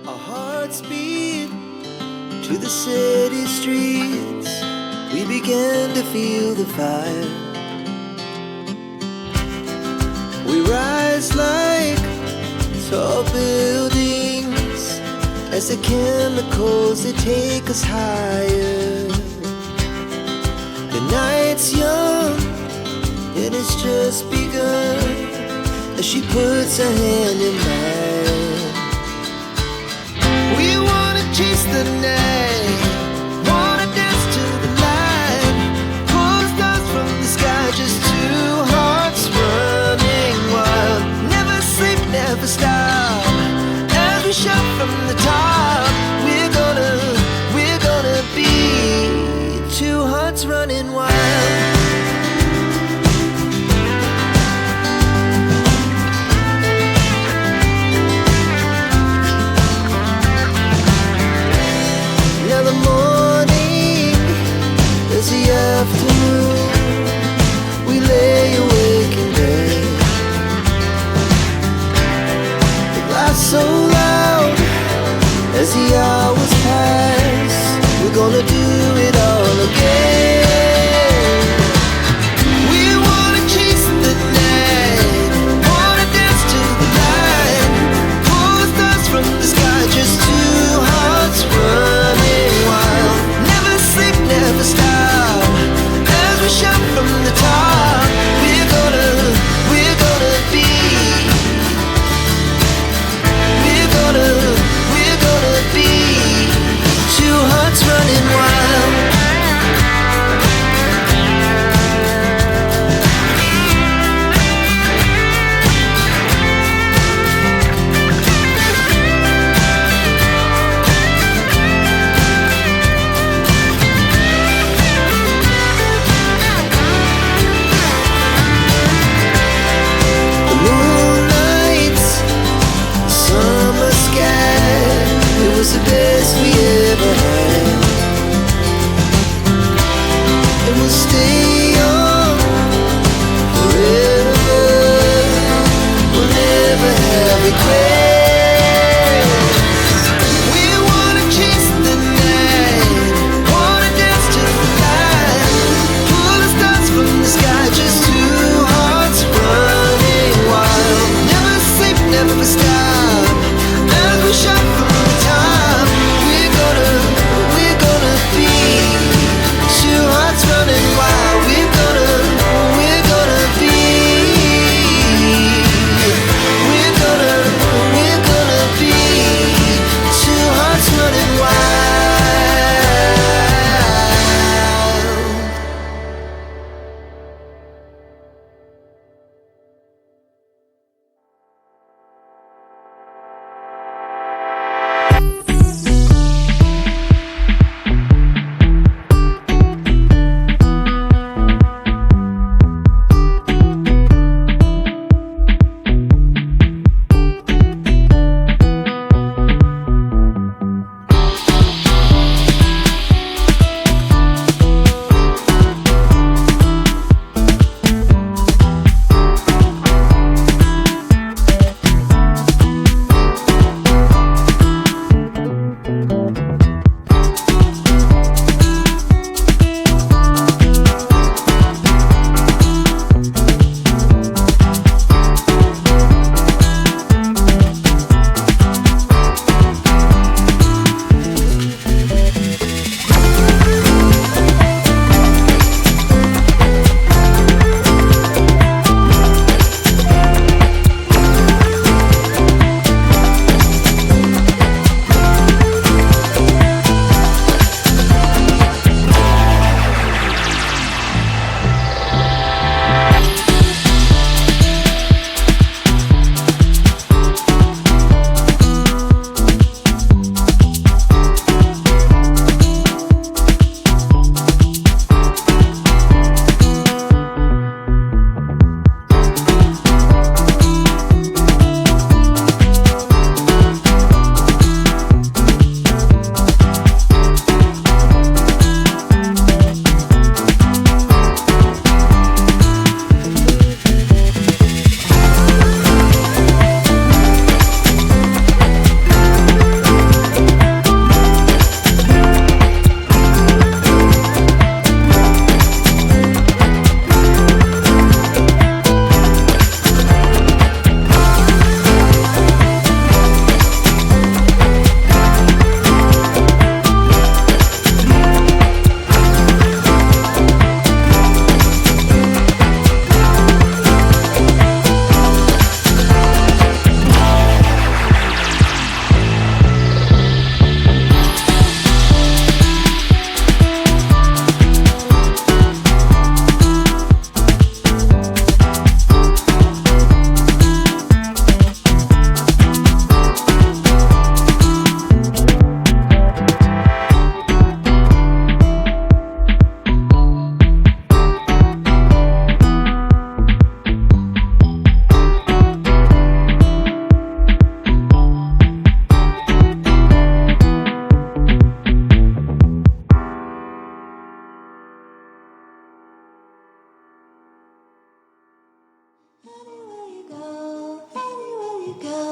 Our hearts beat to the city streets. We began to feel the fire. We rise like tall buildings as the chemicals, they take us higher. The night's young and it's just begun as she puts her hand in mine. We wanna chase the night, wanna dance to the light, pull stars from the sky, just two hearts running wild. Never sleep, never stop, as we shout from the top. We're gonna be two hearts running wild. The afternoon, we lay awake in bed. The laughs so loud as the hours pass. We're gonna do it all again. We wanna chase the night, wanna dance to the light, pull stars from the sky, just two hearts running wild. Never sleep, never stop, we shout from the top. We're gonna be, we're gonna be two hearts running wild. The best we ever had. Anywhere you go, anywhere you go.